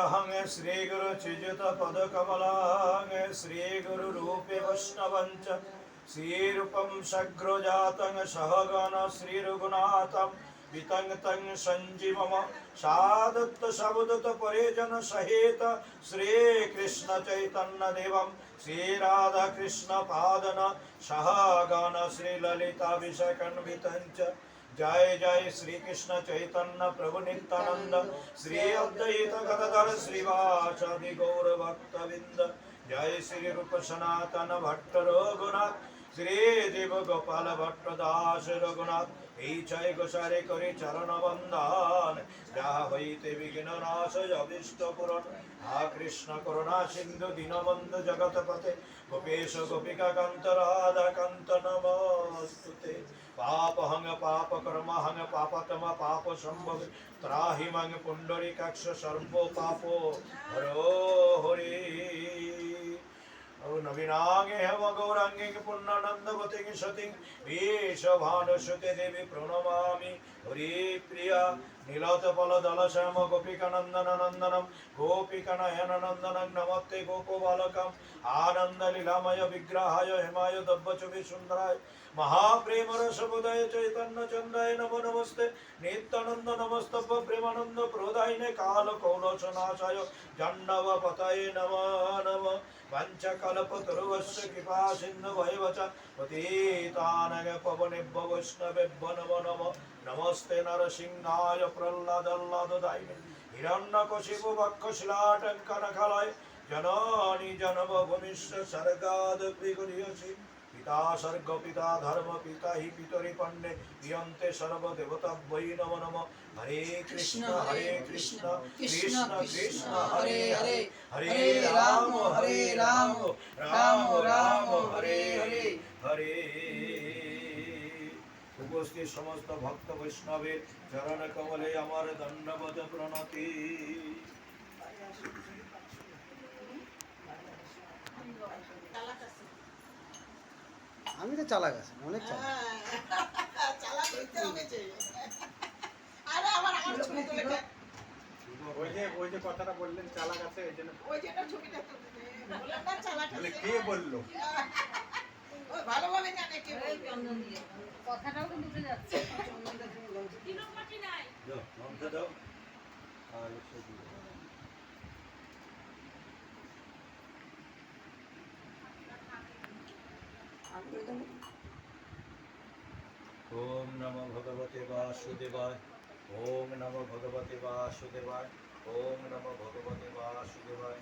वराहं श्रीगुरु चिजुत पदकमलां श्रीगुरुरूपे वैष्णवञ्च श्रीरूपं सग्रजातं सहगण श्रीरघुनाथं वितं तं सञ्जीवम सादत्त सबदत्त परिजन सहित श्रीकृष्ण चैतन्य देवं श्रीराधा कृष्ण पादन सहगण श्रीललिताभिषेकन्वितं च जय जय श्री कृष्ण चैतन्य प्रभु नित्यानंद श्री अद्वैत गदाधर श्रीवासादि गौर भक्तविंद जय श्री रूप सनातन भट्ट रघुनाथ श्री देव गोपाल भट्ट दास रघुनाथ এই ছয় গোসারে করে চরণ বন্দন যা হইতে বিঘ্ন নাশ অভিষ্ট পূরণ হা কৃষ্ণ করুণা সিন্ধু দীনবন্ধু জগৎপতে গোপেশ গোপিকা কান্ত রাধা কান্ত নমস্তুতে पापहं पापकर्महं पापतम पाप संभव त्राहि मं पुंडरीकाक्ष सर्वो पापो हरो हरि नवीनांगे हम गौरांगे पुण्यनंदवते सती वेशभानुसुते देवी प्रणमामि हरि प्रिया नीलोत्पलदल श्याम गोपिकानंदन नंदनम गोपिकानयननंदनं नमस्ते गोपबालकम् आनंदलीलामय विग्रहाय हेमाय दब्बचुबि सुंदराय महाप्रेम रसबोधय चैतन्य चंदाय नमो नमस्ते नित्यानंद नमस्तभ प्रेमानंद प्रोदायिने काल कौलशनाशाय जन्नव पतये नमो नमः पंचकल्पतरुवस्य कृपा सिंधु भयवच पतितानग पवनेभ्यो वैष्णवेभ्यो नमो नमः नमस्ते नरसिंहाय प्रह्लादल्लाददायिने हिरण्यकशिपु वक्षशिलाटङ्कनखलाय जननी जन्मभूमिश्च सर्गाद्विगुर्यसि पिता सर्ग पिता धर्म पिता हि पितरि पण्डे प्रियन्ते सर्वदेवता वै नमो नमः हरे कृष्ण कृष्ण कृष्ण हरे हरे हरे राम राम राम हरे हरे हरे उपस्थित समस्त भक्त वैष्णवेर चरण कमले আমার দণ্ডবত প্রণতি আমি তো চালাক আছি অনেক চালাক চালাক হইতে হবে যে আরে আমার ছবি তুলে ওই যে কথাটা বললেন চালাক আছে এইজন্য ওই যে এটা ছবিটা বললাম না চালাক আছে কে বললো ওই ভালোভাবে জানে কে বলবে কথাটাও কিন্তু উঠে যাচ্ছে দাও নামটা দাও আর ছবি ओम नमो भगवते वासुदेवाय ओम नमो भगवते वासुदेवाय ओम नमो भगवते वासुदेवाय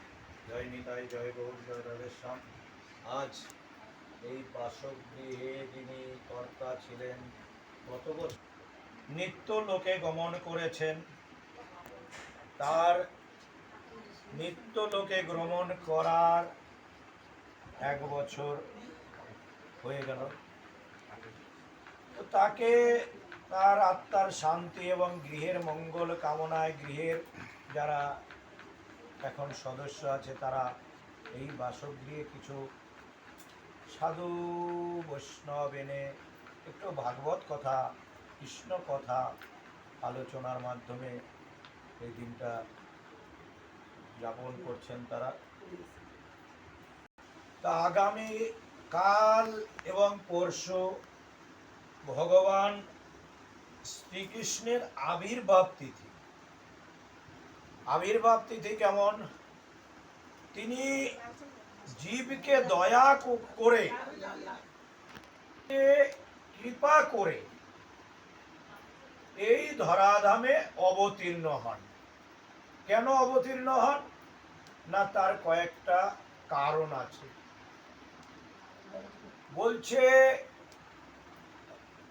जय निताई जय गौर जय राधेश्याम आज এই বাসগৃহে যিনি কর্তা ছিলেন কত বছর নিত্য লোকে গমন করেছেন তার নিত্য লোকে গমন করার 1 বছর হয়ে গেল তো তাকে তার আত্মার শান্তি এবং গৃহের মঙ্গল কামনায় গৃহের যারা এখন সদস্য আছে তারা এই বাসগৃহে কিছু সাধু বৈষ্ণব এনে একটু ভাগবত কথা কৃষ্ণ কথা আলোচনার মাধ্যমে এই দিনটা যাপন করছেন তারা তা আগামী কাল এবং পরশু ভগবান শ্রীকৃষ্ণের আবির্ভাব তিথি কেমন তিনি জীবকে দয়া করে কৃপা করে এই ধরাধামে অবতীর্ণ হন কেন অবতীর্ণ হন না তার কয়েকটা কারণ আছে বলছে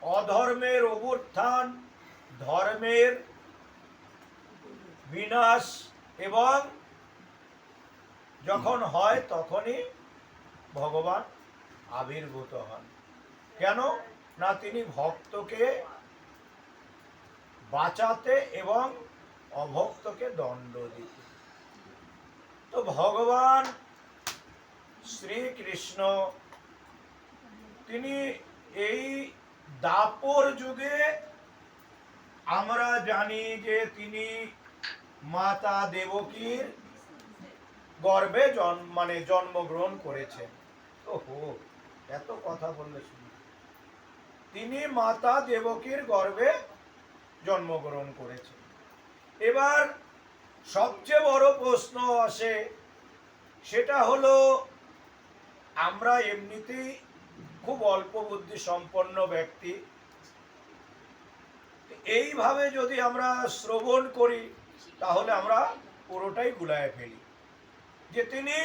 অধর্মের অভ্যুত্থান ধর্মের বিনাশ এবং যখন হয় তখনই ভগবান আবির্ভূত হন কেন না তিনি ভক্তকে বাঁচাতে এবং অভক্তকে দণ্ড দিতে তো ভগবান শ্রীকৃষ্ণ তিনি এই দাপর যুগে আমরা জানি যে তিনি মাতা দেবকীর গর্ভে জন্মগ্রহণ করেছেন। ওহো, এত কথা বললে শুনি। তিনি মাতা দেবকীর গর্ভে জন্মগ্রহণ করেছেন। এবার সবচেয়ে বড় প্রশ্ন আসে, সেটা হলো আমরা এমনিতেই খুব অল্প বুদ্ধি সম্পন্ন ব্যক্তি, এইভাবে যদি আমরা শ্রবণ করি তাহলে আমরা পুরোটাই গুলায় ফেলি যে তিনি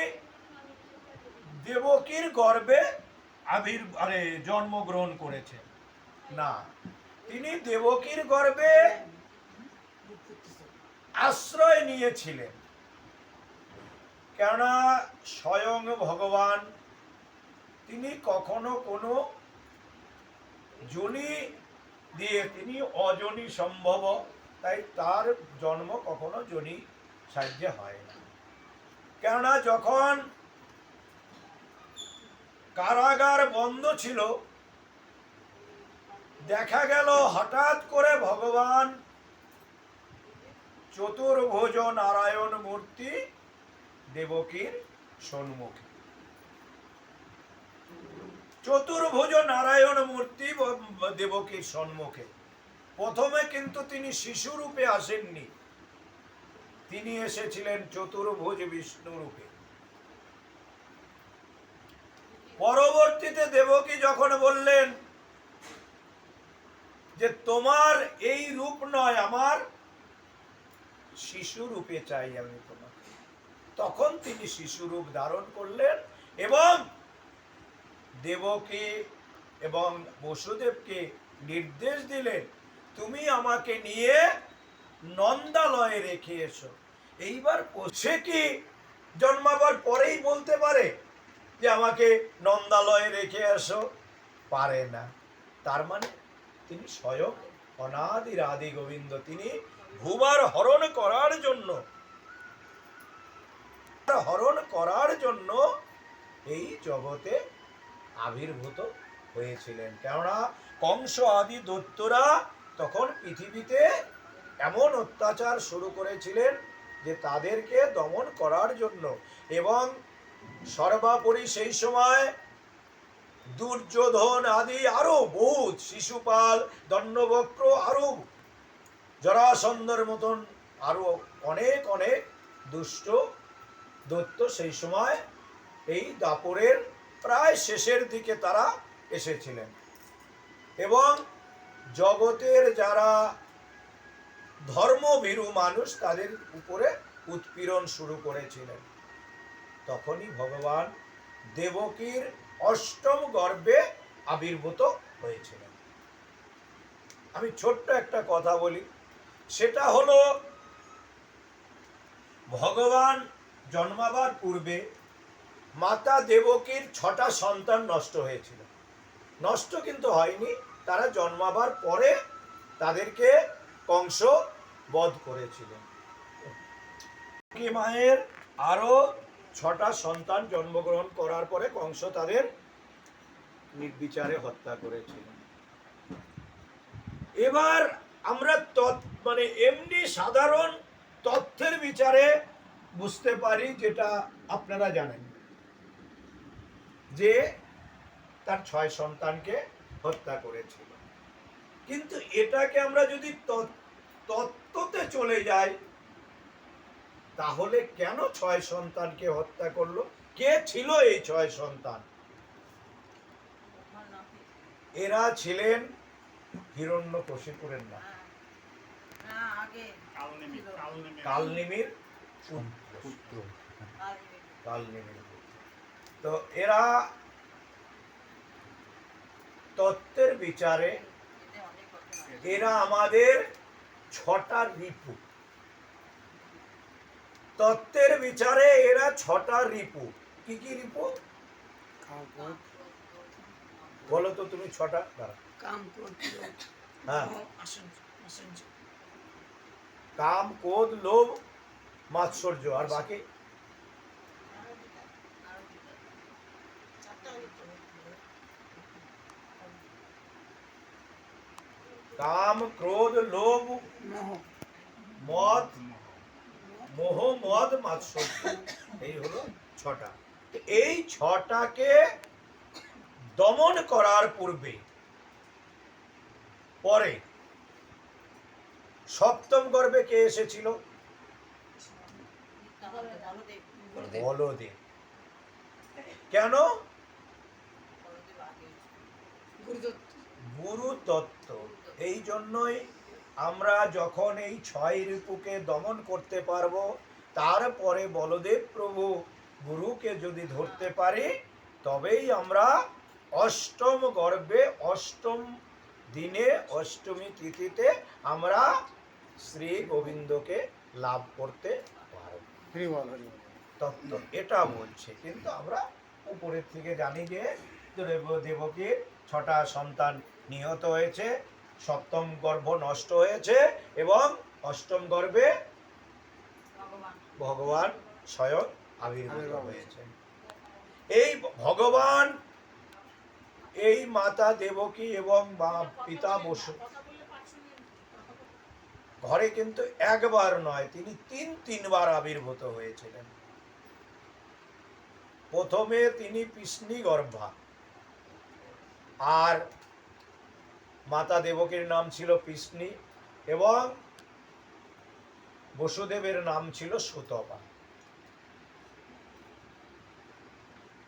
দেবকীর গর্ভে জন্মগ্রহণ করেছেন। না, তিনি দেবকীর গর্ভে আশ্রয় নিয়েছিলেন। কেননা স্বয়ং ভগবান তিনি কখনো কোনো যোনি দিয়ে, তিনি অযোনি সম্ভব, তাই তার জন্ম কখনো যোনি সাহায্যে হয় না। কেননা যখন কারাগার বন্ধ ছিল, দেখা গেল হঠাৎ করে ভগবান চতুর্ভুজ নারায়ণ মূর্তি দেবকীর সম্মুখে, চতুর্ভুজ নারায়ণ মূর্তি দেবকীর সম্মুখে। প্রথমে কিন্তু তিনি শিশু রূপে আসেননি, তিনি এসেছিলেন চতুর্ভুজ বিষ্ণু রূপে। পরবর্তীতে দেবকী যখন বললেন যে তোমার এই রূপ নয়, আমার শিশু রূপে চাই আমি তোমাকে, তখন তিনি শিশু রূপ ধারণ করলেন এবং দেবকী এবং বসুদেবকে নির্দেশ দিলেন, তুমি আমাকে নিয়ে নন্দালয়ে রেখে এসো। এইবার সে কি জন্মাবার পরেই বলতে পারে যে আমাকে নন্দালয়ে রেখে এসো? পারে না। তার মানে তিনি স্বয়ং অনাদির আদি গোবিন্দ, তিনি ভুবার হরণ করার জন্য এই জগতে আবির্ভূত হয়েছিলেন। কেননা কংস আদি দৈত্যরা তখন পৃথিবীতে এমন অত্যাচার শুরু করেছিলেন যে তাদেরকে দমন করার জন্য, এবং সর্বোপরি সেই সময় দুর্যোধন আদি আরো বহুত, শিশুপাল, দণ্ডবক্র, আরো জরাসন্ধের মতন আরো অনেক অনেক দুষ্ট দৈত্য সেই সময় এই দাপরের প্রায় শেষের দিকে তারা এসেছিলেন এবং জগতের যারা ধর্মভীরু মানুষ তাদের উপরে উৎপীড়ন শুরু করেছিলেন। তখনই ভগবান দেবকীর অষ্টম গর্ভে আবির্ভূত হয়েছিলেন। আমি ছোট্ট একটা কথা বলি, সেটা হলো ভগবান জন্মাবার পূর্বে মাতা দেবকীর 6টা সন্তান নষ্ট হয়েছিল। নষ্ট কিন্তু হয়নি, তারা জন্মাবার পরে তাদেরকে কংস বধ করেছিলেন। মায়ের আরো 6টা সন্তান জন্মগ্রহণ করার পরে কংস তাদের নির্বিচারে হত্যা করেছিলেন। এবার আমরা এমনি সাধারণ তথ্যের বিচারে বুঝতে পারি, যেটা আপনারা জানেন, যে তার 6 সন্তানকে হত্যা করেছিল। কিন্তু এটাকে আমরা যদি তত্ত্বতে চলে যাই, তাহলে কেন 6 সন্তানকে হত্যা করলো? কে ছিল এই 6 সন্তান? এরা ছিলেন হিরণ্যকশিপুরের না, কালনেমির পুত্র। তো এরা তত্ত্বের বিচারে এরা আমাদের 6টা রিপু। তত্ত্বের বিচারে এরা 6টা রিপু। কি কি রিপু বলো তো তুমি? 6টা হ্যাঁ, কাম, ক্রোধ, লোভ, মাৎসর্য, আর বাকি কাম, ক্রোধ, লোভ, মদ, মোহ মদ মাৎসর্য, এই হলো ছটা। এই ছটাকে দমন করার পরে সপ্তম গর্ভে কে এসেছিল? বলদেব। কেন? গুরু তত্ত্ব। এই জন্যই আমরা যখন এই 6 রিপুকে দমন করতে পারবো, তারপরে বলদেব প্রভু গুরুকে যদি ধরতে পারি, তবেই আমরা অষ্টম গর্ভে অষ্টম দিনে অষ্টমী তিথিতে আমরা শ্রী গোবিন্দকে লাভ করতে পারব। হরি বল, হরি বল। তত্ত্ব এটা বলছে। কিন্তু আমরা উপরের থেকে জানি যে দেবকীর 6টা সন্তান নিহত হয়েছে, সপ্তম গর্ভ নষ্ট হয়েছে এবং অষ্টম গর্ভে ভগবান স্বয়ং আবির্ভূত হয়েছে। এই ভগবান, এই মাতা দেবকী এবং পিতা বসু ঘরে কিন্তু একবার নয়, তিনি তিনবার আবির্ভূত হয়েছিলেন। প্রথমে তিনি পিসনি গর্ভা, আর মাতা দেবকীর নাম ছিল পিসনি এবং বসুদেবের নাম ছিল সুতপা।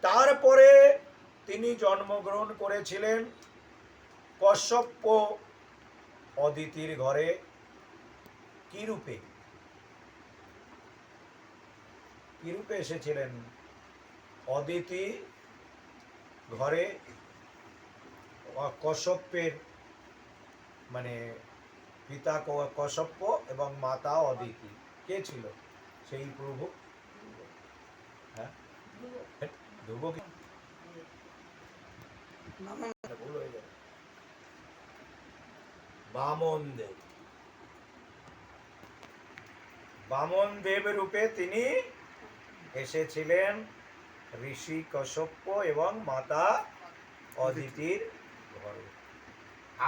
তারপরে তিনি জন্মগ্রহণ করেছিলেন কশ্যপ অদিতির ঘরে। কি রূপে? কি রূপে এসেছিলেন? অদিতি ঘরে কশ্যপের, মানে পিতা কশ্যপ এবং মাতা অদিতি। কে ছিল সেই প্রভু? হ্যাঁ, ধ্রুব কি? ভুল হয়ে যাবে। বামন দেব। বামন দেব রূপে তিনি এসেছিলেন ঋষি কশ্যপ এবং মাতা অদিতির ঘরে।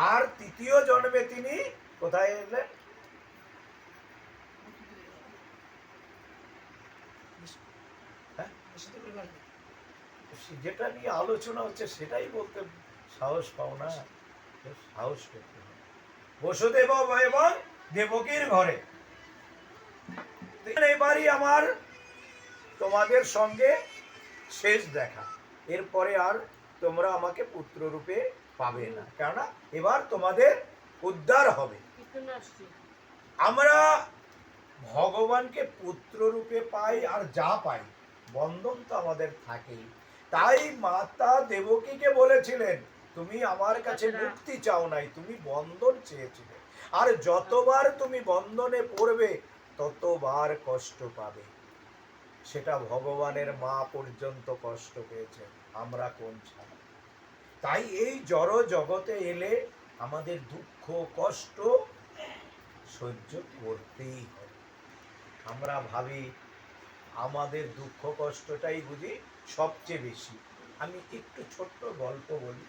আর তৃতীয় জন্মে তিনি কোথায় এলেন? যেটা নিয়ে আলোচনা হচ্ছে সেটাই বলতে সাহস পাও না, সাহস করতে হবে। বসুদেব এবং দেবকীর ঘরে। এবারই আমার তোমাদের সঙ্গে শেষ দেখা, এরপরে আর তোমরা আমাকে পুত্র রূপে পাবে না, কেননা এবার তোমাদের উদ্ধার হবে। আমরা ভগবানকে পুত্র রূপে পাই, আর যা পাই বন্ধন তো আমাদের থাকেই। তাই মাতা দেবকীকে বলেছিলেন, তুমি আমার কাছে মুক্তি চাও নাই, তুমি বন্ধন চেয়েছিলে, আর যতবার তুমি বন্ধনে পড়বে ততবার কষ্ট পাবে। সেটা ভগবানের মা পর্যন্ত কষ্ট পেয়েছে, আমরা কোন ছাড়া। তাই এই জড় জগতে এলে আমাদের দুঃখ কষ্ট সহ্য করতেই হবে। আমরা ভাবি আমাদের দুঃখ কষ্টটাই বুঝি সবচেয়ে বেশি। আমি একটু ছোট্ট গল্প বলি।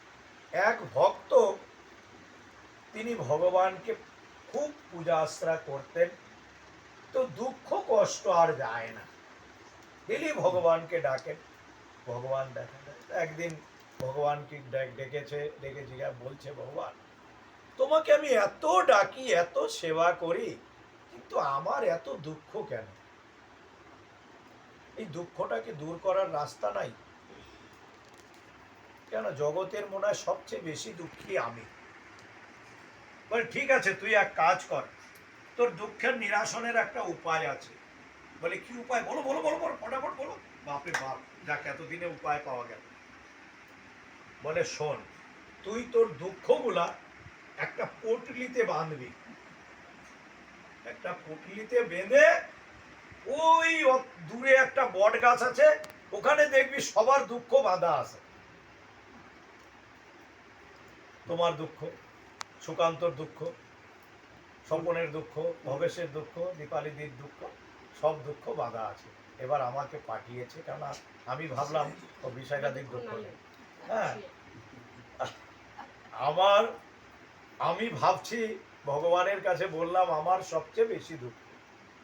এক ভক্ত, তিনি ভগবানকে খুব পূজা আশ্রা করতেন, তো দুঃখ কষ্ট আর যায় না, ডেলি ভগবানকে ডাকেন, ভগবান দেখা যায়। একদিন ভগবানকে ডেকেছে, ডেকে জিজ্ঞাসা বলছে, ভগবান তোমাকে আমি এত ডাকি, এত সেবা করি, কিন্তু আমার এত দুঃখ কেন? এই দুঃখটাকে দূর করার রাস্তা নাই কেন? জগতের মনে হয় সবচেয়ে বেশি দুঃখী আমি। বলে ঠিক আছে, তুই এক কাজ কর, তোর দুঃখের নিরাসনের একটা উপায় আছে। বলে কি উপায়? বলো বলো বলো বলো, ফটাফট বলো। বাপরে বাপ, যাক এতদিনে উপায় পাওয়া গেল। বলে শোন, তুই তোর দুঃখগুলা একটা পটলিতে বাঁধবি, একটা পটলিতে বেঁধে ওই দূরে একটা বট গাছ আছে, ওখানে দেখবি সবার দুঃখ বাঁধা আছে। তোমার দুঃখ, সুকান্তর দুঃখ, স্বপনের দুঃখ, ভবেশের দুঃখ, দীপালিদির দুঃখ, সব দুঃখ বাঁধা আছে। এবার আমাকে পাঠিয়েছে, কেননা আমি ভাবলাম ও বিষয়টাদির দুঃখ নেই। হ্যাঁ, আমি ভাবছি ভগবানের কাছে বললাম আমার সবচেয়ে বেশি দুঃখ।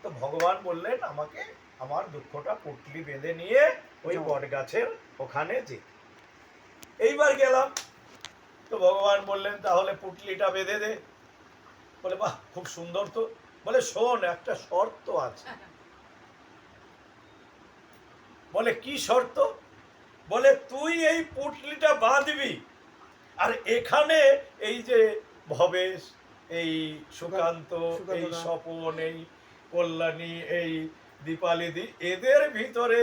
তো তো ভগবান বললেন আমাকে আমার দুঃখটা পুটলি বেঁধে নিয়ে ওই বট গাছের ওখানে যে। এইবার গেলাম, তো ভগবান বললেন তাহলে পুটলিটা বেঁধে দে। বলে বাহ, খুব সুন্দর তো। বলে শোন, একটা শর্ত আছে। বলে কি শর্ত? বলে তুই এই পুটলিটা বাঁধবি, আর এখানে এই যে ভবেশ, এই সুকান্ত, এই স্বপন, এই কল্যাণী, এই দীপালিদি, এদের ভিতরে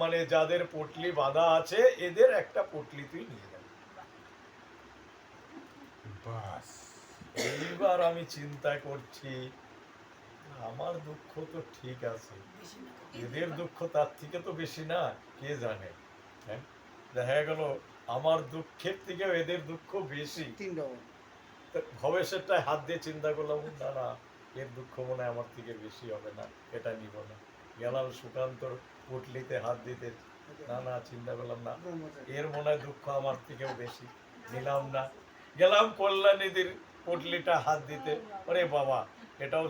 মানে যাদের পুটলি বাঁধা আছে, এদের একটা পুটলি তুই নিয়ে যাবি। বাস এইবার আমি চিন্তা করছি, আমার দুঃখ তো ঠিক আছে, এদের দুঃখ তার থেকে তো বেশি না, কে জানে। হ্যাঁ, দেখা গেল আমার দুঃখের থেকে এদের দুঃখ বেশি। 3 ডবল। তো ভবিষ্যৎটায় হাত দিয়ে চিন্তা করলাম, না না, এর দুঃখ মনে হয় আমার থেকে বেশি হবে না, এটা নিব না। গেলাম সুকান্তর পুটলিতে হাত দিতে, না না, চিন্তা করলাম না, এর মনে হয় দুঃখ আমার থেকেও বেশি, নিলাম না। গেলাম কল্যাণীদের পুটলিটা হাত দিতে, আরে বাবা, এটাও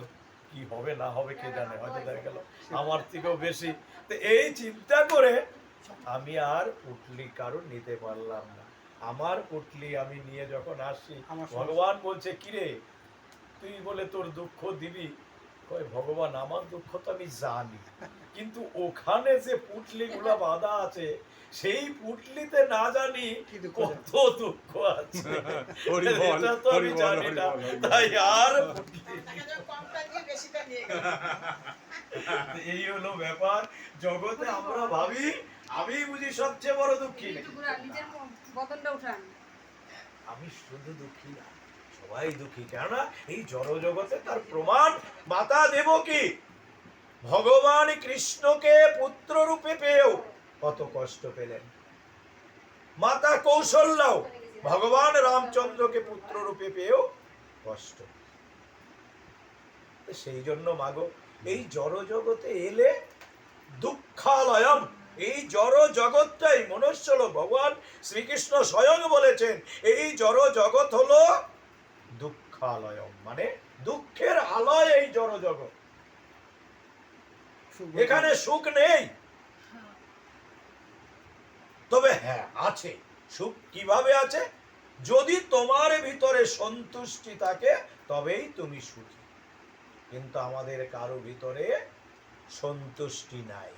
কি হবে না হবে কে জানে, হয়তো দেখা গেল আমার থেকেও বেশি। তো এই চিন্তা করে আমি আর পুটলি কারো নিতে পারলাম না। আমার পুটলি আমি নিয়ে যখন আসি, ভগবান বলছে কিরে তুই বলে তোর দুঃখ দিবি? কয় ভগবান আমার দুঃখ তো আমি জানি, কিন্তু ওখানে যে পুটলি গুলা বাঁধা আছে, সেই পুটলিতে না জানি কত দুঃখ আছে, এটা তো আমি জানি না, তাই আর কমটা দিয়ে বেশিটা নিয়ে গেল। এই হলো ব্যাপার। জগতে আমরা ভাবি আমি বুঝি সবচেয়ে বড় দুঃখী নাকি? নিজের বদনটা উঠান। আমি শুধু দুঃখী না, সবাই দুঃখী। কেননা এই জড় জগতে তার প্রমাণ মাতা দেবকী ভগবান কৃষ্ণকে পুত্র রূপে পেয়েও কত কষ্ট পেলেন। মাতা কৌশল্যাও ভগবান রামচন্দ্রকে পুত্র রূপে পেয়েও কষ্ট। সেই জন্য মাগো, এই জড় জগতে এলে দুঃখালয়ম, এই জড় জগৎটাই মনুষ্যলো। ভগবান শ্রীকৃষ্ণ স্বয়ং বলেছেন এই জড় জগৎ হলো দুঃখালয়ম, মানে দুঃখের আলয় এই জড় জগৎ। এখানে সুখ নেই, তবে হ্যাঁ আছে সুখ। কিভাবে আছে? যদি তোমার ভিতরে সন্তুষ্টি থাকে তবেই তুমি সুখী। কিন্তু আমাদের কারো ভিতরে সন্তুষ্টি নাই,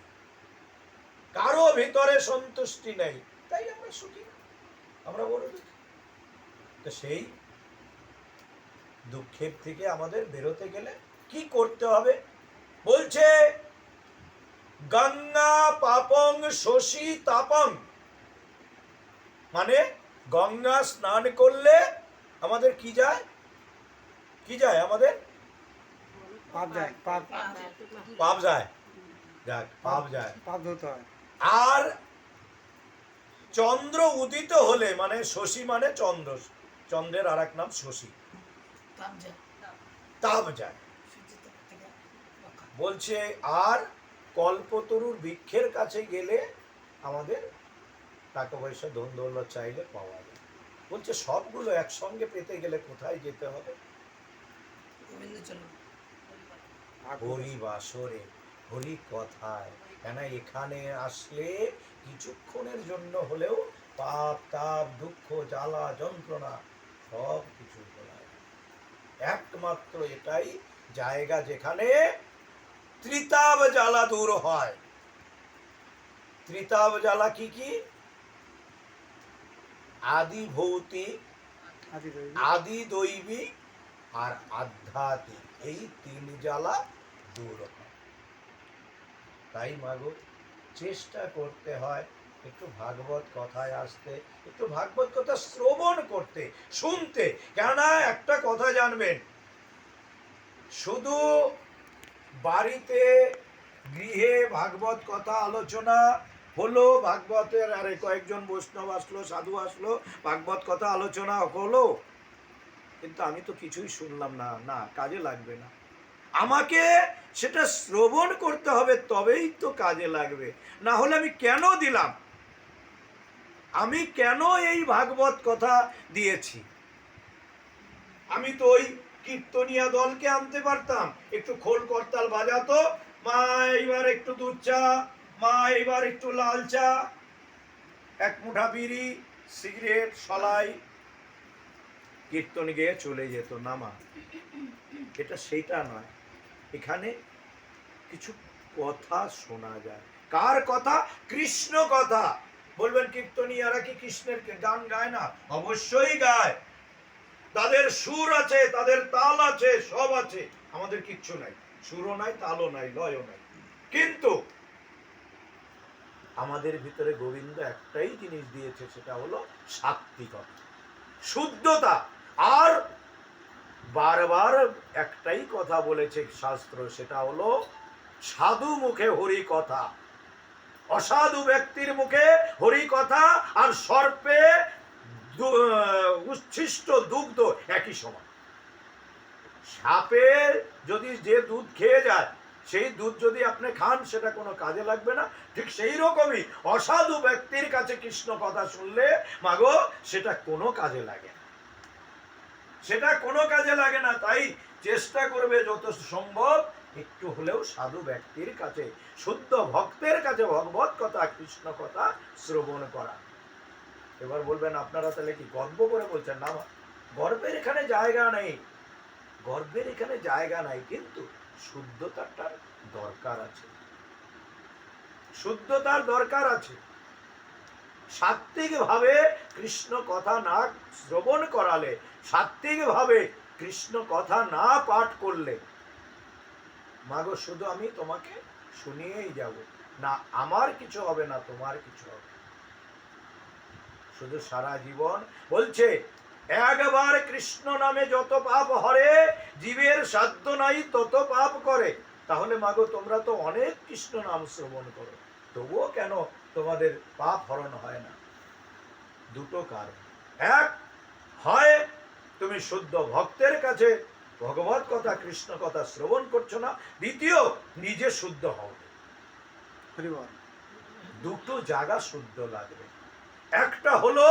কারো ভিতরে সন্তুষ্টি নাই, তাই আমরা সুখী, আমরা বড় দুঃখী। তো সেই দুঃখের থেকে আমাদের বেরোতে গেলে কি করতে হবে? বলছে গঙ্গা পাপং শশী তাপং, মানে গঙ্গা স্নান করলে আমাদের কি যায়? কি যায় আমাদের? পাপ যায়, পাপ পাপ যায়, যাক পাপ যায়। পাপ ধরতে হয়। আর চন্দ্র উদিত হলে, মানে শশী মানে চন্দ্র, চন্দ্রের আর এক নাম শশী, তাপ যায়। বলছে আর কল্পতরুর বৃক্ষের কাছে গেলে আমাদের টাকা পয়সা ধন দৌলত চাইলে পাওয়া যায়। বলছে সবগুলো একসঙ্গে পেতে গেলে কোথায় যেতে হবে? হরি বাসরে, হরি কথায়। কেন এখানে আসলে কিছুক্ষণের জন্য হলেও পাপ তাপ দুঃখ জ্বালা যন্ত্রণা সব কিছু ভোলা যায়। একমাত্র এটাই জায়গা যেখানে ত্রিতাব জ্বালা দূর হয়। ত্রিতাব জ্বালা কি কি? আদি ভৌতিক, আদি দৈবিক আর আধ্যাত্মিক, এই তিন জ্বালা দূর হয়। তাই মাগো চেষ্টা করতে হয় একটু ভাগবত কথায় আসতে, একটু ভাগবত কথা শ্রবণ করতে, শুনতে। কেননা একটা কথা জানবেন, শুধু বাড়িতে গৃহে ভাগবত কথা আলোচনা হলো, ভাগবতের আরে কয়েকজন বৈষ্ণব আসলো, সাধু আসলো, ভাগবত কথা আলোচনা হলো, কিন্তু আমি তো কিছুই শুনলাম না, না কাজে লাগবে না। আমাকে সেটা শ্রবণ করতে হবে, তবেই তো কাজে লাগবে। না হলে আমি কেন দিলাম? আমি কেন এই ভাগবত কথা দিয়েছি? আমি তো ওই কীর্তনিয়া দলকে আনতে পারতাম, একটু খোল করতাল বাজাতো, মা এইবার একটু দুধ চা, মা এইবার একটু লাল চা, এক মুঠা বিড়ি, সিগারেট, সলাই, কীর্তন গেয়ে চলে যেত না মা। এটা সেইটা নয়, এখানে কিছু কথা শোনা যায়। কার কথা? কৃষ্ণ কথা। বলবেন কীর্তনীয়ারা কি কৃষ্ণের গান গায় না? অবশ্যই গায়, তাদের সুর আছে, তাদের তাল আছে, সব আছে। আমাদের কিচ্ছু নাই, সুরও নাই, তালও নাই, লয়ও নাই। কিন্তু আমাদের ভিতরে গোবিন্দ একটাই জিনিস দিয়েছে, সেটা হলো সাত্বিকতা, শুদ্ধতা। আর বারবার একটাই কথা বলেছে শাস্ত্র, সেটা হলো সাধু মুখে হরি কথা, অসাধু ব্যক্তির মুখে হরি কথা আর সর্পে উচ্ছিষ্ট দুগ্ধ একই সমান। সাপে যদি যে দুধ খেয়ে যায়, সেই দুধ যদি আপনি খান, সেটা কোনো কাজে লাগবে না। ঠিক সেই রকমই অসাধু ব্যক্তির কাছে কৃষ্ণ কথা শুনলে মাগো সেটা কোনো কাজে লাগে না, সেটা কোনো কাজে লাগে না। তাই চেষ্টা করবে যত সম্ভব একটু হলেও সাধু ব্যক্তির কাছে, শুদ্ধ ভক্তের কাছে ভগবত কথা, কৃষ্ণ কথা শ্রবণ করা। এবার বলবেন আপনারা তাহলে কি গর্ব করে বলছেন? না, গর্বের এখানে জায়গা নেই, গর্বের এখানে জায়গা নাই, কিন্তু শুদ্ধতার দরকার আছে, শুদ্ধতার দরকার আছে। সাত্বিক ভাবে কৃষ্ণ কথা না শ্রবণ করালে, সাত্বিক ভাবে কৃষ্ণ কথা না পাঠ করলে, মাগো শুধু আমি তোমাকে শুনিয়েই যাব না, আমার কিছু হবে না, তোমার কিছু হবে। শুধু সারা জীবন বলছে একবার কৃষ্ণ নামে যত পাপ হরে, জীবের সাধ্য নাই তত পাপ করে। তাহলে মাগো তোমরা তো অনেক কৃষ্ণ নাম শ্রবণ করো, তবুও কেন তোমাদের পাপ হরণ হয় না? দুটো কারণ, এক হয় তুমি শুদ্ধ ভক্তের কাছে ভগবত কথা, কৃষ্ণ কথা শ্রবণ করছো না, দ্বিতীয় নিজে শুদ্ধ হও। দুটো জায়গা শুদ্ধ লাগবে। একটা হলো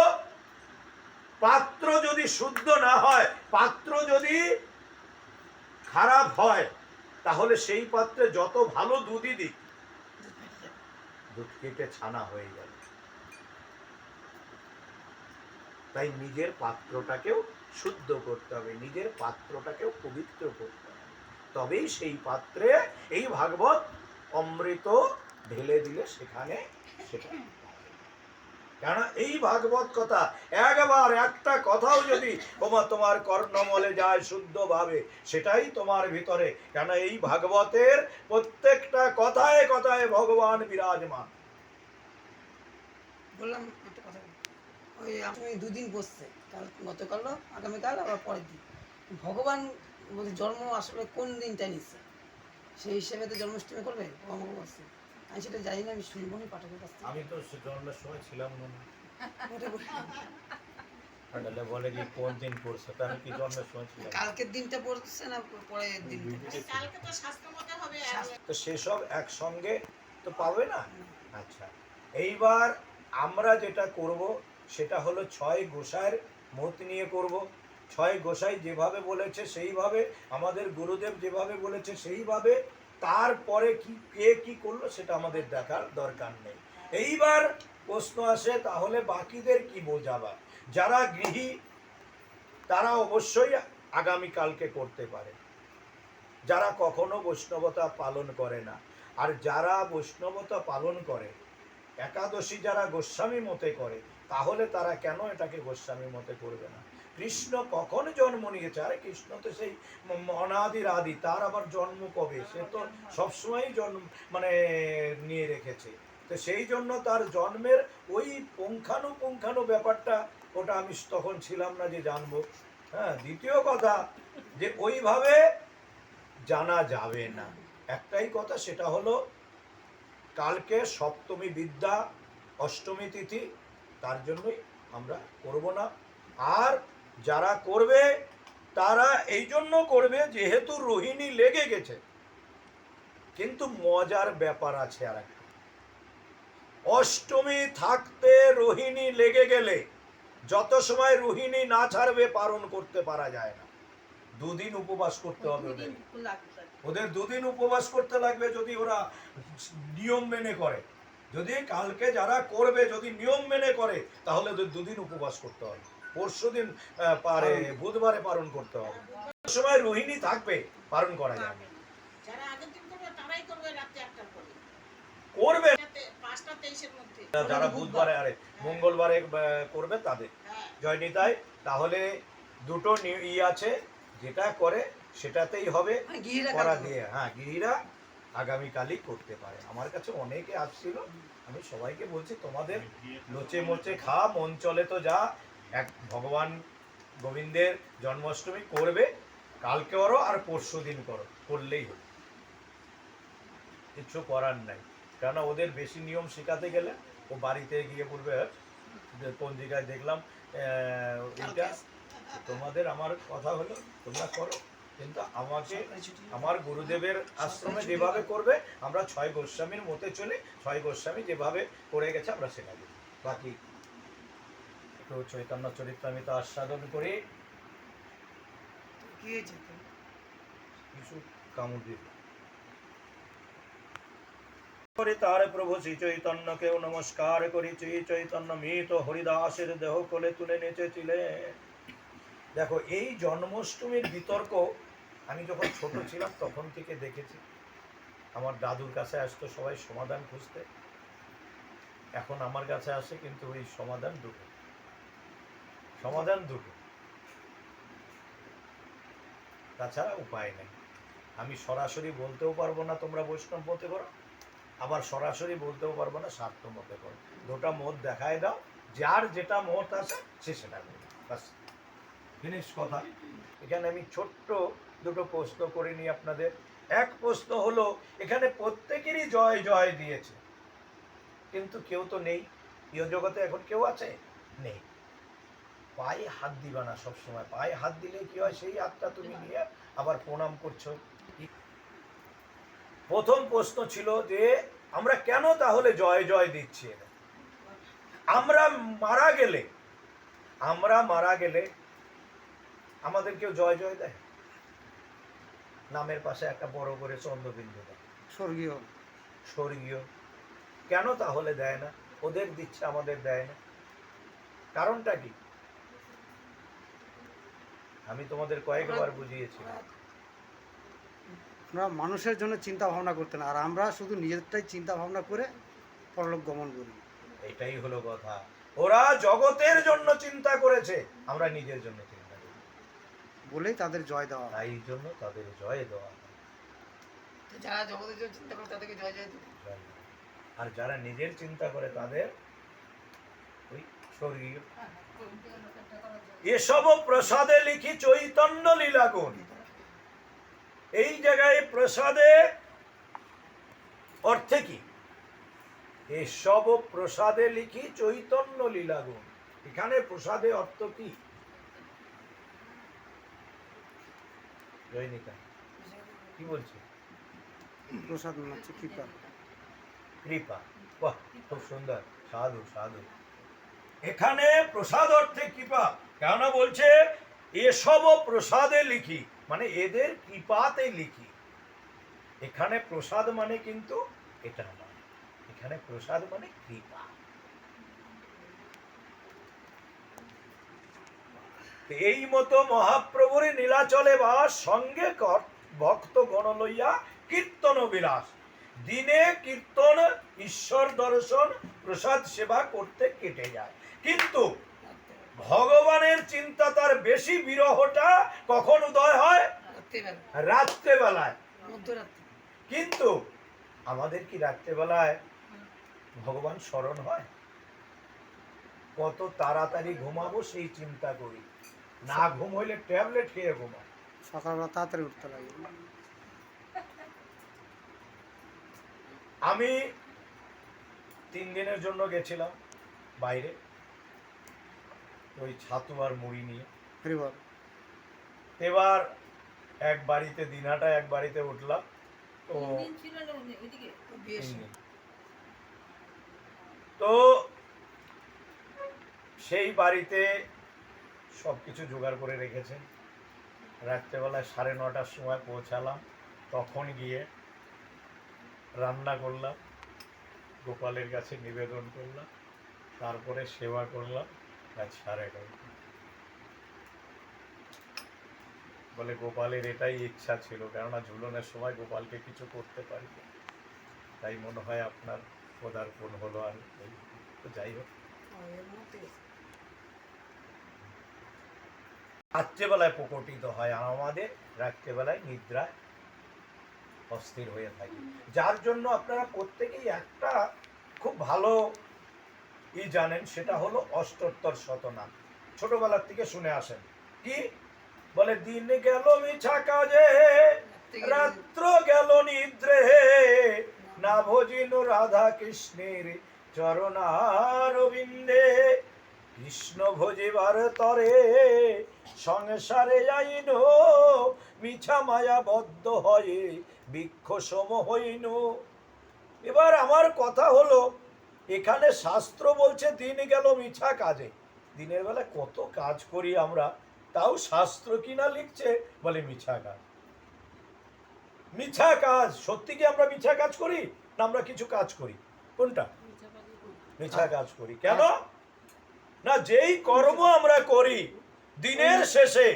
পাত্র যদি শুদ্ধ না হয়, পাত্র যদি খারাপ হয়, তাহলে সেই পাত্রে যত ভালো দুধই দিক, দুধ কেটে ছানা হয়ে যাবে। তাই নিজের পাত্রটাকেও শুদ্ধ করতে হবে, নিজের পাত্রটাকেও পবিত্র করতে হবে, তবেই সেই পাত্রে এই ভাগবত অমৃত ঢেলে দিলে সেখানে সেটা। কেন এই ভাগবত কথা একবার একটা কথাও যদি তোমার কর্ণমলে যায় শুদ্ধভাবে, সেটাই তোমার ভিতরে। কেন এই ভাগবতের প্রত্যেকটা কথায় কথায় ভগবান বিরাজমান। বললাম একটা কথা, ওই আপনি দুদিন বসছে, কাল গতকালও আগামীকাল আবার পরের দিন। ভগবান বলছে জন্ম আসলে কোন দিনটা নিচ্ছে, সেই হিসেবে তো জন্মাষ্টমী করবে অমাবস্যা। আমি সেটা জানি না, আমি শুনবো না পাঠকের কাছ থেকে। আমি তো জন্মের সময় ছিলাম না, ওটা বলি। তাহলে বলে যে কোন দিন পড়ছে, তার কি জন্মের সময় ছিলাম? কালকের দিনটা পড়ছে না পরের দিন? কালকে তো শাস্ত্র মতে হবে। তো সেসব একসঙ্গে তো পাবে না। আচ্ছা, এইবার আমরা যেটা করব সেটা হলো 6 গোসাইয়ের মত নিয়ে করব। 6 গোসাই যেভাবে বলেছে সেইভাবে, আমাদের গুরুদেব যেভাবে বলেছে সেইভাবে, তারপরে কি কে কি করলো সেটা আমাদের দেখার দরকার নেই। এইবার প্রশ্ন আসে, তাহলে বাকিদের কি বোঝাবা? যারা গৃহী তারা অবশ্যই আগামীকালকে করতে পারে, যারা কখনো বৈষ্ণবতা পালন করে না। আর যারা বৈষ্ণবতা পালন করে, একাদশী যারা গোস্বামী মতে করে, তাহলে তারা কেন এটাকে গোস্বামী মতে করবে না? কৃষ্ণ কখন জন্ম নিয়েছে? আরে কৃষ্ণ তো সেই অনাদির আদি, তার আবার জন্ম কবে? সে তো সবসময়ই জন্ম নিয়ে রেখেছে। তো সেই জন্য তার জন্মের ওই পুঙ্খানু ব্যাপারটা, ওটা আমি তখন ছিলাম না যে জানবো। হ্যাঁ, দ্বিতীয় কথা যে ওইভাবে জানা যাবে না। একটাই কথা, সেটা হলো কালকে সপ্তমী বিদ্যা, অষ্টমী তিথি, তার জন্যই আমরা করব না। আর যারা করবে তারা এই জন্য করবে যেহেতু রোহিণী লেগে গেছে। কিন্তু মজার ব্যাপার আছে আর একটা, অষ্টমী থাকতে রোহিণী লেগে গেলে যত সময় রোহিণী না ছাড়বে পালন করতে পারা যায় না। দুদিন উপবাস করতে হবে ওদের। দুদিন লাগবে। ওদের দুদিন উপবাস করতে লাগবে যদি ওরা নিয়ম মেনে করে। যদি কালকে যারা করবে যদি নিয়ম মেনে করে তাহলে ওদের দুদিন উপবাস করতে হবে। পরশুদিন পারে বুধবারে পালন করতে হবে। সময় রোহিণী থাকবে, পালন করা যাবে। যারা আগের দিন করবে তারাই করবে রাত্রে 1টার পরে। করবে 5টা 23-এর মধ্যে। যারা বুধবারে আরে মঙ্গলবারে করবে তাদের হ্যাঁ। জয় নিতাই। তাহলে দুটো আছে, যেটা করে সেটাতেই হবে। মানে গিরিরা করা কাজ দিয়ে হ্যাঁ গিরিরা আগামীকালই করতে পারে। আমার কাছে অনেকে আসছিল, আমি সবাইকে বলছি তোমাদের লোচে মোচে খা, মন চলে তো যা, এক ভগবান গোবিন্দের জন্মাষ্টমী করবে, কালকে করো আর পরশু দিন করো, করলেই হবে, কিছু করার নাই। কেননা ওদের বেশি নিয়ম শেখাতে গেলে ও বাড়িতে গিয়ে বলবে যে কোন জায়গায় দেখলাম এইটা তোমাদের আমার কথা হলো তোমরা করো, কিন্তু আমাকে আমার গুরুদেবের আশ্রমে যেভাবে করবে আমরা 6 গোস্বামীর মতে চলে, 6 গোস্বামী যেভাবে করে গেছে আমরা সেভাবে। বাকি একটু চৈতন্য চরিতামৃত আস্বাদন করি, কি হয়েছে কিছু কামড় দিই। তার প্রভু শ্রী চৈতন্যকেও নমস্কার করি। শ্রী চৈতন্য মৃত হরিদাসের দেহ কোলে তুলে নেচেছিলেন। দেখো এই জন্মাষ্টমীর বিতর্ক আমি যখন ছোট ছিলাম তখন থেকে দেখেছি। আমার দাদুর কাছে আসতো সবাই সমাধান খুঁজতে, এখন আমার কাছে আসে কিন্তু ওই সমাধান দুটো, তাছাড়া উপায় নেই। আমি সরাসরি বলতেও পারবো না তোমরা বৈষ্ণব মতে করো, আবার সরাসরি বলতেও পারবো না শাক্ত মতে করো। দুটা মত দেখায় দাও, যার যেটা মত আছে সে সেটা করবে, বাস জিনিস কথা। এখানে আমি ছোট্ট দুটো প্রশ্ন করে নিই আপনাদের। এক প্রশ্ন হলো, এখানে প্রত্যেকেরই জয় জয় দিয়েছে, কিন্তু কেউ তো নেই ইহ জগতে। এখন কেউ আছে? নেই। পায়ে হাত দিবা না সবসময়। পায়ে হাত দিলে কি হয়, সেই হাতটা তুমি নিয়ে আবার প্রণাম করছো। প্রথম প্রশ্ন ছিল যে আমরা কেন তাহলে জয় জয় দিচ্ছি? আমরা মারা গেলে আমাদের কেউ জয় জয় দেয়? নামের পাশে একটা বড় করে চন্দ্রবিন্দু দেয়, স্বর্গীয়। কেন তাহলে দেয় না? ওদের দিচ্ছে আমাদের দেয় না, কারণটা কি? আমি তোমাদের কয়েকবার বুঝিয়েছি। আমরা মানুষের জন্য চিন্তা ভাবনা করতে না, আর আমরা শুধু নিজেরটাই চিন্তা ভাবনা করে পরলোক গমন করি। এটাই হলো কথা। ওরা জগতের জন্য চিন্তা করেছে, আমরা নিজের জন্য চিন্তা করি বলেই তাদের জয় দেওয়া হয়। তাই জন্য তাদের জয় দেওয়া হয়। তো যারা জগতের জন্য চিন্তা করে তাদেরকে জয় জয় দিবে। জয় দেওয়া। আর যারা নিজের চিন্তা করে তাদের ওই স্বর্গীয়। এসব প্রসাদে লিখি চৈতন্য লীলাগুণ। এই জায়গায় প্রসাদে অর্থে কি? এসব প্রসাদে লিখি চৈতন্য লীলাগুণ। এখানে প্রসাদে অর্থ কি? জয়নিকা কি বলছে? প্রসাদ মানে হচ্ছে কৃপা। কৃপা। বাহ, খুব সুন্দর। সাধু সাধু। এখানে প্রসাদ অর্থে কৃপা। কেন বলছে এসব প্রসাদে লিখি, মানে এদের কৃপাতে লিখি। এখানে প্রসাদ মানে কিন্তু এটা নয়, এখানে প্রসাদ মানে কৃপা। এই মতো মহাপ্রভুর নীলাচলে বাস, সঙ্গে ভক্ত গণ লইয়া কীর্তন বিলাস। দিনে কীর্তন, ঈশ্বর দর্শন, প্রসাদ সেবা করতে কেটে যায়। কিন্তু ভগবানের চিন্তা তার বেশি বিরহটা কখন উদয় হয়? রাত্রেবেলায়। মধ্যরাত্রি। কিন্তু আমাদের কি রাত্রেবেলায় ভগবান স্মরণ হয়? কত তাড়াতাড়ি ঘুমাবো সেই চিন্তা করি, না ঘুম হইলে ট্যাবলেট খেয়ে ঘুমাই। সকালবেলা তাড়াতাড়ি উঠতে লাগে। আমি 3 দিনের জন্য গেছিলাম বাইরে, ওই ছাতু আর মুড়ি নিয়ে। এবার এক বাড়িতে দিনহাটা, এক বাড়িতে উঠলাম। তো তো সেই বাড়িতে সবকিছু জোগাড় করে রেখেছেন। রাত্রেবেলায় 9:30টার সময় পৌঁছালাম। তখন গিয়ে রান্না করলাম, গোপালের কাছে নিবেদন করলাম, তারপরে সেবা করলাম। রাত 11:30 বলে গোপালের এটাই ইচ্ছা ছিল, কেননা ঝুলনের সময় গোপালকে কিছু করতে পারি, তাই মনে হয় আপনার পদার্পণ হলো। আর এই তো যাই হোক, এর মধ্যে রাত্রেবেলায় প্রকটিত হয়, আর আমাদের রাত্রেবেলায় নিদ্রায় অস্থির হয়ে থাকি, যার জন্য আপনারা প্রত্যেকেই একটা খুব ভালো জানেন, সেটা হলো অষ্টোত্তর শতনাম। ছোটবেলার থেকে শুনে আসেন। কি বলে? দিন গেল মিছা কাজে, রাত্র গেল নিদ্রে, না ভজিন রাধা কৃষ্ণের চরণারবিন্দে, কৃষ্ণ ভজিবার তরে সংসারে যাইন, মিছা মায়া বদ্ধ হয়ে বৃক্ষ সম হইন। এবার আমার কথা হলো, এখানে শাস্ত্র বলছে দিন গেল মিছা কাজে। দিনের বেলা কত কাজ করি আমরা, তাও শাস্ত্র কিনা লিখছে বলে মিছা কাজ। মিছা কাজ, সত্যি কি আমরা মিছা কাজ করি না আমরা কিছু কাজ করি? কোনটা? মিছা কাজ করি। কেন না? যেই কর্ম আমরা করি দিনের শেষে,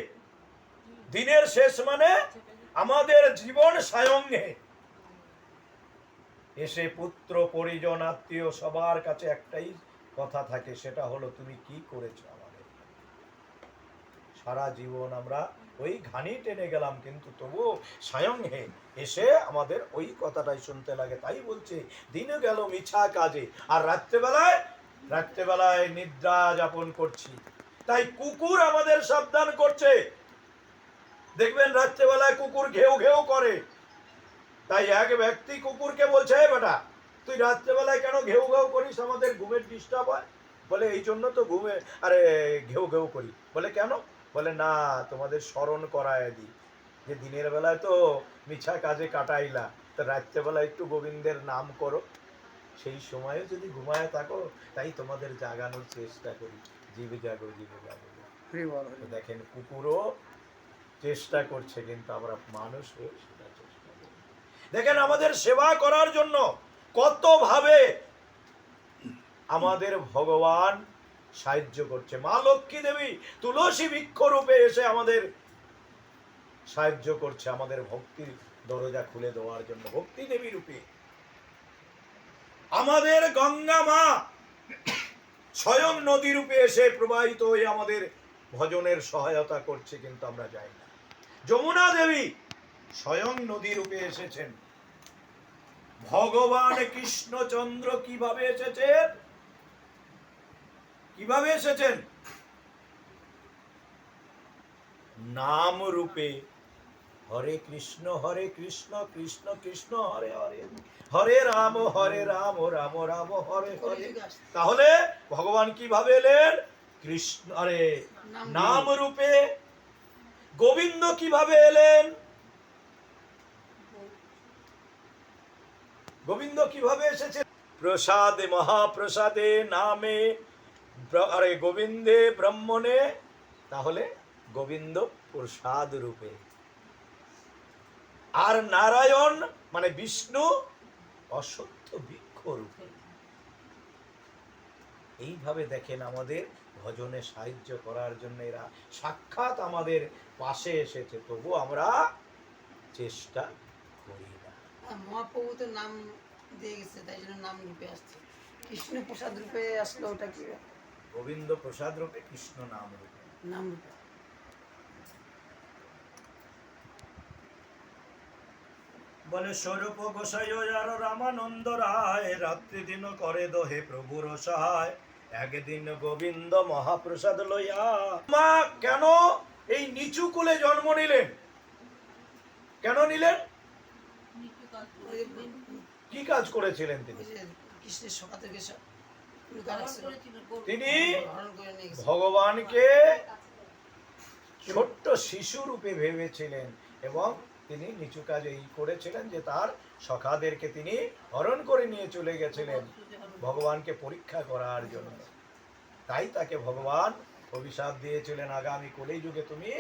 দিনের শেষ মানে আমাদের জীবন সায়ঙ্গে এসে পুত্র পরিজন আত্মীয় সবার কাছে একটাই কথা থাকে, সেটা হলো তুমি কি করেছো আমাদের। সারা জীবন আমরা ওই ঘানি টেনে গেলাম, কিন্তু তবুও সায়ঙ্গে এসে আমাদের ওই কথাটাই শুনতে লাগে। তাই বলছে দিন গেল মিছা কাজে, আর রাত্রেবেলায় নিদ্রা যাপন করছি। তাই কুকুর আমাদের সাবধান করছে। দেখবেন রাত্রেবেলায় কুকুর ঘেউ ঘেউ করে। তাই এক ব্যক্তি কুকুরকে বলছে, বেটা তুই রাত্রেবেলায় কেন ঘেউ ঘেউ করিস, আমাদের ঘুমের ডিস্টার্ব হয়। বলে এই জন্য তো ঘুমে আরে ঘেউ ঘেউ করি। বলে কেন? বলে না, তোমাদের স্মরণ করায় দিই যে দিনের বেলায় তো মিছা কাজে কাটাইলা, তো রাত্রেবেলায় একটু গোবিন্দের নাম করো, সেই সময়ে যদি ঘুমায় থাকো, তাই তোমাদের জাগানোর চেষ্টা করি। জীব জাগো, জীব জাগো। হরি বল, হরি তো বল। দেখেন কুকুরও চেষ্টা করছে, কিন্তু আমরা মানুষ হয়ে সেটা চেষ্টা করি। দেখেন আমাদের সেবা করার জন্য কতভাবে আমাদের ভগবান সাহায্য করছে। মা লক্ষ্মী দেবী তুলসী বৃক্ষ রূপে এসে আমাদের সাহায্য করছে, আমাদের ভক্তির দরজা খুলে দেওয়ার জন্য। ভক্তি দেবী রূপে আমাদের গঙ্গা মা স্বয়ং নদী রূপে এসে প্রবাহিত হয়ে আমাদের ভজনের সহায়তা করছে, কিন্তু আমরা যাই না। যমুনা দেবী স্বয়ং নদী রূপে এসেছেন। ভগবান কৃষ্ণচন্দ্র কিভাবে এসেছেন? কিভাবে এসেছেন? নাম রূপে। হরে কৃষ্ণ কৃষ্ণ কৃষ্ণ হরে হরে, হরে রাম রাম রাম হরে হরে। তাহলে ভগবান কিভাবে এলেন? কৃষ্ণ আরে নাম রূপে। গোবিন্দ কিভাবে এলেন? গোবিন্দ কিভাবে এসেছে? প্রসাদে, মহাপ্রসাদে, নামে, আরে গোবিন্দে ব্রহ্মণে। তাহলে গোবিন্দ প্রসাদ রূপে, আর নারায়ণ মানে বিষ্ণু অশ্বত্থ বৃক্ষ রূপে। এইভাবে দেখেন আমাদের ভজনে সাহায্য করার জন্য এরা সাক্ষাৎ আমাদের পাশে এসেছে, তবু আমরা চেষ্টা করি না। মহাপ্রভু তো নাম দিয়ে গেছে, তাই জন্য নাম রূপে আসছে। কৃষ্ণ প্রসাদ রূপে আসলো, ওটা কি? গোবিন্দ প্রসাদ রূপে, কৃষ্ণ নাম রূপে। নাম রূপে। বলে স্বরূপ গোসাই আর রামানন্দ রায়, রাত্রি দিন করে দোহে প্রভুর সহায়, একদিন গোবিন্দ মহাপ্রসাদ লইয়া। মা কেন এই নিচু কুলে জন্ম নিলেন? কেন নিলেন? ওই যে কি কাজ করেছিলেন তিনি? ওই যে কৃষ্ণের সখা থেকে সব তিনি হরণ করে নিয়ে গেছে। ভগবানকে ছোট্ট শিশু রূপে ভেবেছিলেন, এবং তিনি নিচু কাজ এই করেছিলেন যে তার সখাদেরকে তিনি হরণ করে নিয়ে চলে গেছিলেন ভগবানকে পরীক্ষা করার জন্য। তাই তাকে ভগবান অভিশাপ দিয়েছিলেন, আগামী কলিযুগে তুমি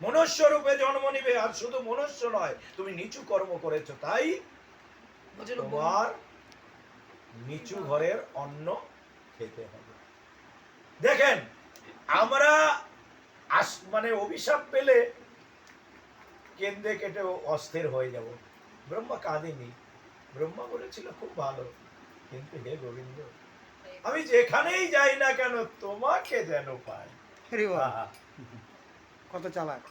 মনুষ্য রূপে জন্ম নিবে, আর শুধু মনুষ্য নয়, তুমি নিচু কর্ম করেছো, তাই বলছিল তোমার নিচু ঘরের অন্ন খেতে হবে। দেখেন, আমরা মানে অভিশাপ পেলে কেঁদে কেটে অস্থির হয়ে যাব। ব্রহ্মা কাঁদেনি, ব্রহ্মা বলেছিল খুব ভালো, কিন্তু হে গোবিন্দ, আমি যেখানেই যাই না কেন তোমাকে যেন পাই। আরে বাবা, আহা, কত চালাক।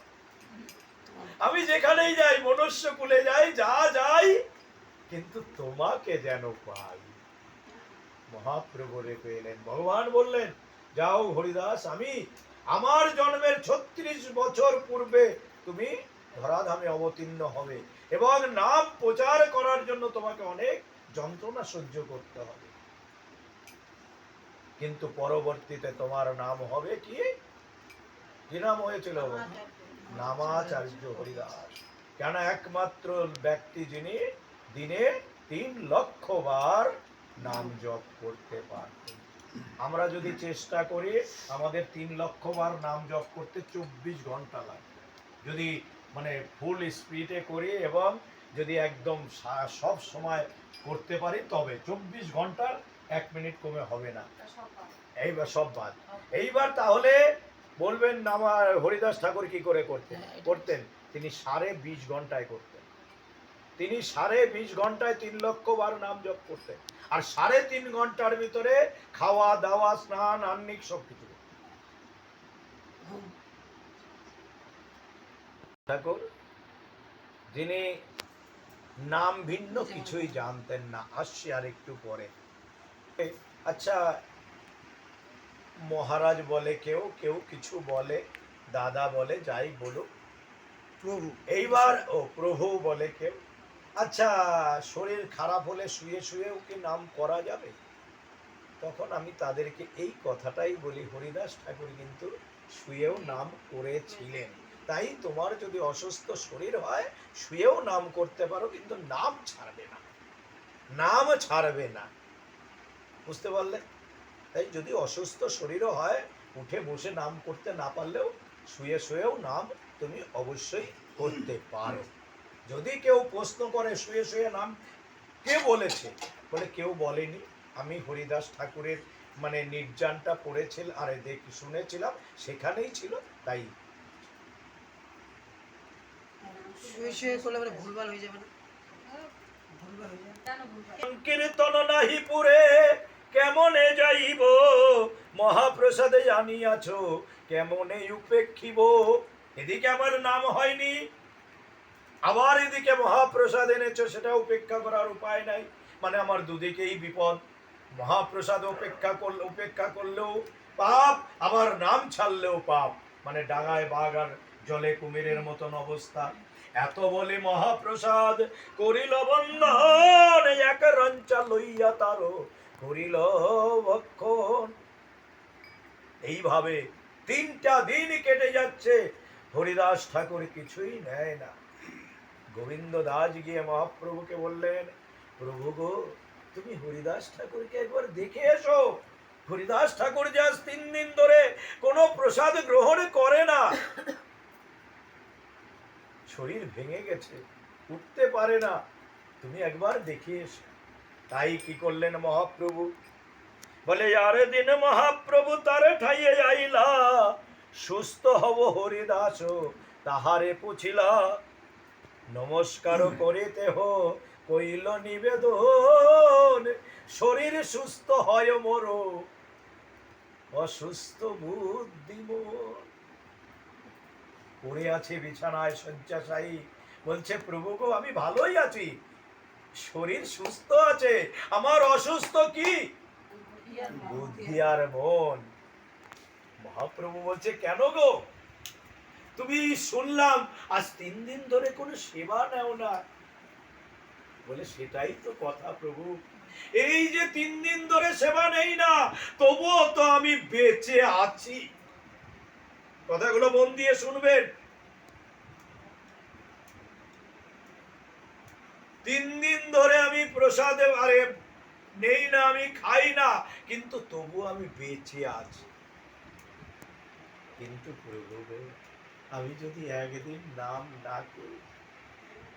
আমি যেখানেই যাই, মনুষ্য কুলে যাই, যা যাই, কিন্তু তোমাকে যেন পাই। মহাপ্রভু রেখে এলেন, ভগবান বললেন, যাও হরিদাস, আমি আমার জন্মের 36 বছর পূর্বে তুমি ধরাধামে অবতীর্ণ হবে, এবং নাম প্রচার করার জন্য তোমাকে অনেক যন্ত্রণা সহ্য করতে হবে, কিন্তু পরবর্তীতে তোমার নাম হবে কি? কি নাম হয়েছিল? নামাচার্য হরিদাস। কেন? একমাত্র ব্যক্তি যিনি দিনে 3 লক্ষ বার নাম জপ করতে পারতেন। আমরা যদি চেষ্টা করি, আমাদের 3 লক্ষ বার নাম জপ করতে 24 ঘন্টা লাগে। যদি মানে ফুল স্পিডে করি এবং যদি একদম সব সময় করতে পারি, তবে 24 ঘন্টার 1 মিনিট কমে হবে না। এইবার সব বাদ। এইবার তাহলে বলবেন আমার হরিদাস ঠাকুর কি করে করতেন? তিনি 20.5 ঘন্টায় করতেন। তিনি 20.5 ঘন্টায় 3 লক্ষ বার নাম জপ করতেন, আর 3.5 ঘন্টার ভিতরে খাওয়া দাওয়া স্নান আহ্নিক সবকিছু। ঠাকুর যিনি নাম ভিন্ন কিছুই জানতেন না, আসছি আর একটু পরে। আচ্ছা, মহারাজ বলে কেউ, কেউ কিছু বলে, দাদা বলে, যাই বলুক, প্রভু, এইবার প্রভু বলে কেউ। আচ্ছা, শরীর খারাপ হলে শুয়ে শুয়েও কি নাম করা যাবে? তখন আমি তাদেরকে এই কথাটাই বলি, হরিদাস ঠাকুর কিন্তু শুয়েও নাম করেছিলেন। তাই তোমার যদি অসুস্থ শরীর হয়, শুয়েও নাম করতে পারো, কিন্তু নাম ছাড়বে না, নাম ছাড়বে না। বুঝতে পারলে? তাই যদি অসুস্থ শরীরও হয়, উঠে বসে নাম করতে না পারলেও শুয়ে শুয়েও নাম তুমি অবশ্যই করতে পারো। যদি কেউ প্রশ্ন করে শুয়ে শুয়ে নাম কে বলেছে, বলে কেউ বলেনি, আমি হরিদাস ঠাকুরের মানে নির্যানটা পড়েছিল আর শুনেছিলাম, সেখানেই ছিল, তাই। শুয়ে শুয়ে করলে বলে ভুলভাল হয়ে যাবে না? ভুলভাল হয়ে যাবে। কেন ভুলভাল? কীর্তন নাহি পুরে কেমনে যাইব, মহাপ্রসাদে জানিয়াছ কেমনে উপেক্ষিব। এদিকে আমার নাম হয়নি, আবার এদিকে মহাপ্রসাদ এনেছো, সেটা উপেক্ষা করার উপায় নাই। মানে আমার দুদিকেই বিপদ। মহাপ্রসাদ উপেক্ষা করলেও পাপ, আবার নাম ছাড়লেও পাপ। মানে ডাঙায় বাঘ আর জলে কুমিরের মতন অবস্থা। এত বলে মহাপ্রসাদ করিল বন্ধন, এক রঞ্চা লইয়া তারো করিল ভক্ষণ। এইভাবে 3টা দিন কেটে যাচ্ছে, হরিদাস ঠাকুর কিছুই নেয় না। গোবিন্দ দাস গিয়ে মহাপ্রভুকে বললেন, প্রভু গো, তুমি হরিদাস ঠাকুরকে একবার দেখে এসো। হরিদাস ঠাকুর যে আজ 3 দিন ধরে কোনো প্রসাদ গ্রহণ করে না, শরীর ভেঙে গেছে, উঠতে পারে না, তুমি একবার দেখে এসো। তাই কি করলেন মহাপ্রভু? বলে, আরে দিন মহাপ্রভু তারে ঠাইয়ে আইলা, সুস্থ হব হরিদাস তাহারে পুছিলা, নমস্কার করিতে হো কইল নিবেদন, শরীর সুস্থ হয় মোর অসুস্থ বুদ্ধি মোর। পড়ে আছে বিছানায় শয্যাশায়ী, বলছে প্রভু গো, আমি ভালোই আছি, শরীর সুস্থ আছে, আমার অসুস্থ কি? বুদ্ধি আর মন। মহাপ্রভু বলছে, কেন গো, তুমি শুনলাম আজ 3 দিন ধরে কোনো সেবা নেও না। বলে, সেটাই তো কথা প্রভু, এই যে 3 দিন ধরে সেবা নেই না, তবুও তো আমি বেঁচে আছি। কথাগুলো মন দিয়ে শুনবেন। 3 দিন ধরে আমি প্রসাদে আরে নেই না, আমি খাই না, কিন্তু তবু আমি বেঁচে আছি। কিন্তু প্রভু, আমি যদি একদিন নাম না করি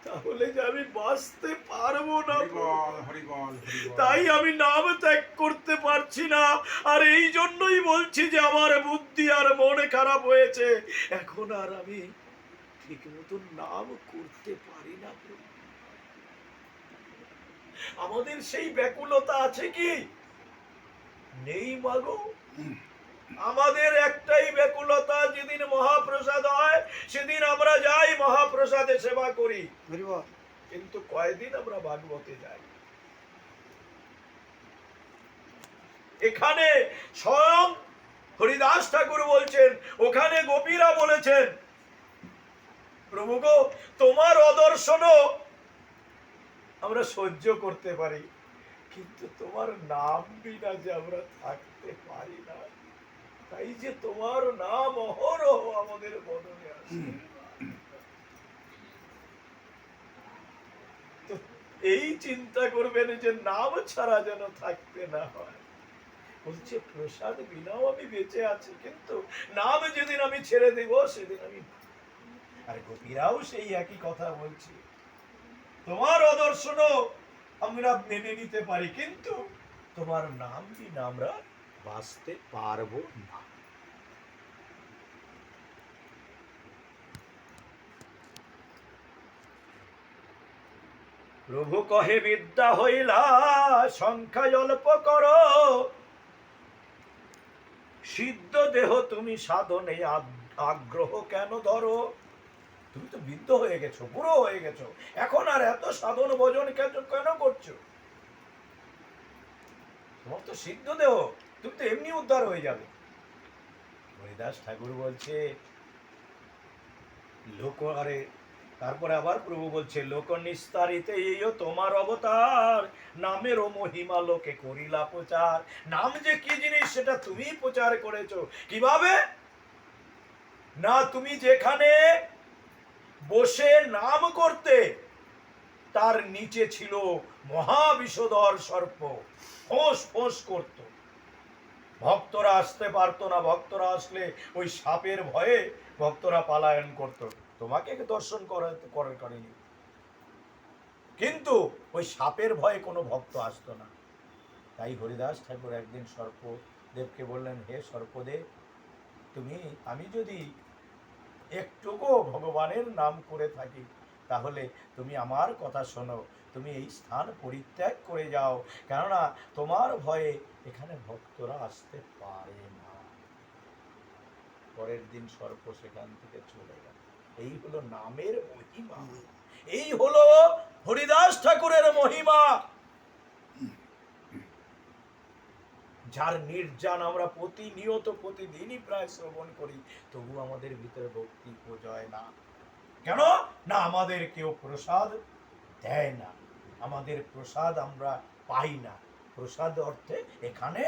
তাহলে যে আমি বাঁচতে পারবো না। হরিবল হরিবল হরিবল। তাই আমি নাম ত্যাগ করতে পারছি না। আর এই জন্যই বলছি যে আমার বুদ্ধি আর মনে খারাপ হয়েছে, এখন আর আমি ঠিক মতন নাম করতে পারি না। আমাদের সেই ব্যাকুলতা আছে কি? নেই মাগো। আমাদের একটাই ব্যাকুলতা, যেদিন মহাপ্রসাদ হয় সেদিন আমরা যাই মহাপ্রসাদে সেবা করি, হরিবল। কিন্তু কয়দিন আমরা ভাগবতে যাই। এখানে স্বয়ং হরিদাস ঠাকুর বলছেন, ওখানে গোপীরা বলেছেন, প্রভু গো তোমার অদর্শনও আমরা সহ্য করতে পারি, কিন্তু তোমার নাম বিনা যে আমরা থাকতে পারি না। তাই যে তোমার নাম অহরহ আমাদের বদনে আসে। তো এই চিন্তা করবেন যে নাম ছাড়া যেন থাকতে না হয়। বলছে প্রসাদ বিনাও আমি বেঁচে আছি, কিন্তু নাম যেদিন আমি ছেড়ে দেব সেদিন আমি। আর গোপীরাও সেই একই কথা বলছে, তোমার অদর্শনও আমরা মেনে নিতে পারি, কিন্তু তোমার নাম বিনা আমরা বাঁচতে পারবো না। প্রভু কহে বিদ্যা হইলা সংখ্যায় অল্প কর, সিদ্ধ দেহ তুমি সাধনে আগ্রহ কেন ধরো? তুমি তো বৃদ্ধ হয়ে গেছো, বুড়ো হয়ে গেছো, এখন আর এত সাধন ভজন কেন করছো? তোমার তো সিদ্ধ দেহ, তুমি তো এমনি উদ্ধার হয়ে যাবে। হরিদাস ঠাকুর বলছে লোক, আরে তারপরে আবার প্রভু বলছে, লোক নিস্তারিতে এইও তোমার অবতার, নামেরও মহিমা লোকে করিলা প্রচার। নাম যে কি জিনিস সেটা তুমি প্রচার করেছো। কিভাবে না? তুমি যেখানে বসে নাম করতে, তার নিচে ছিল মহাবিষধর সর্প, ফোঁস ফোঁস করত। ভক্তরা আসতে পারতো না, ভক্তরা আসলে ওই সাপের ভয়ে ভক্তরা পলায়ন করত। তোমাকে দর্শন করেনি, কিন্তু ওই সাপের ভয়ে কোনো ভক্ত আসতো না। তাই হরিদাস ঠাকুর একদিন সর্পদেবকে বললেন, হে সর্পদেব, আমি যদি একটুকু ভগবানের নাম করে থাকি, তাহলে তুমি আমার কথা শোনো, তুমি এই স্থান পরিত্যাগ করে যাও, কেননা তোমার ভয়ে এখানে ভক্তরা আসতে পারে না। পরের দিন সর্প সেখান থেকে চলে গেল। এই হলো নামের মহিমা, এই হলো হরিদাস ঠাকুরের মহিমা। যার নির্যান আমরা প্রতিনিয়ত প্রতিদিনই প্রায় শ্রবণ করি, তবু আমাদের ভিতরে ভক্তি পূজয় না। কেন না? আমাদের কেউ প্রসাদ দেয় না, আমাদের প্রসাদ আমরা পাই না। প্রসাদ অর্থে এখানে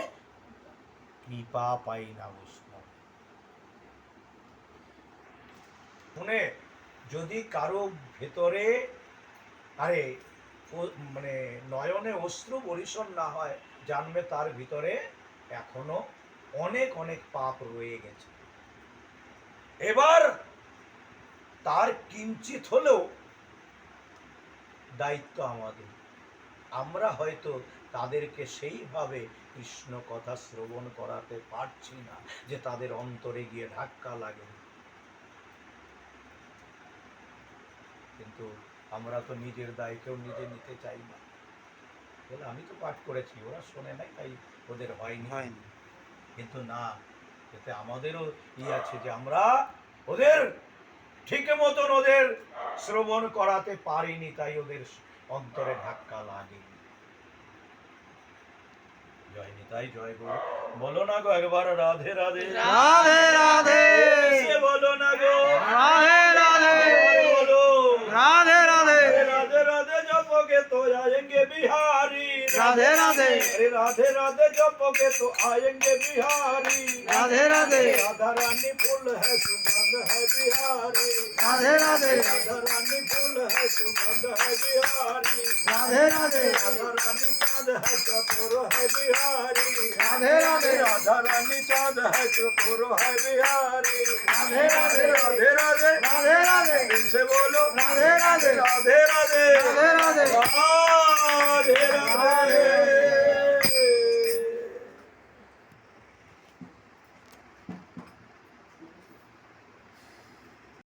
কৃপা পাই না বৈষ্ণব। শুনে যদি কারো ভেতরে মানে নয়নে অশ্রু বরিশন না হয়, জানবে তার ভিতরে এখনো অনেক অনেক পাপ রয়ে গেছে। এবার তার কিঞ্চিত হলেও দায়িত্ব আমাদের। আমরা হয়তো তাদেরকে সেইভাবে কৃষ্ণ কথা শ্রবণ করাতে পারছি না যে তাদের অন্তরে গিয়ে ধাক্কা লাগে, কিন্তু আমরা তো নিজের দায়কেও নিজে নিতে চাই না। বলে আমি তো পাঠ করেছি, ওরা শোনে নাই, তাই ওদের হয়নি। কিন্তু না, এতে আমাদেরও আছে যে আমরা ওদের ঠিক মতন ওদের শ্রবণ করাতে পারিনি, তাই ওদের অন্তরে ধাক্কা লাগে। জয় নিতাই, জয় গো। বলো না গো একবার রাধে রাধে, রাধে রাধে, বলো না গো রাধে রাধে, বলো রাধে রাধে, राधे राधे जपोगे तो आएंगे बिहारी, राधे राधे, अरे राधे राधे जपोगे तो आएंगे बिहारी, राधे राधे, राधा रानी फूल है सुगंध है बिहारी, राधे राधे, राधा रानी फूल है सुगंध है बिहारी, राधे राधे, राधा रानी चाँद है चकोर है बिहारी राधे राधे राधा रानी चाँद है चकोर है बिहारी राधे राधे राधे राधे राधे राधे इनसे बोलो राधे राधे राधे राधे राधे राधे राधे राधे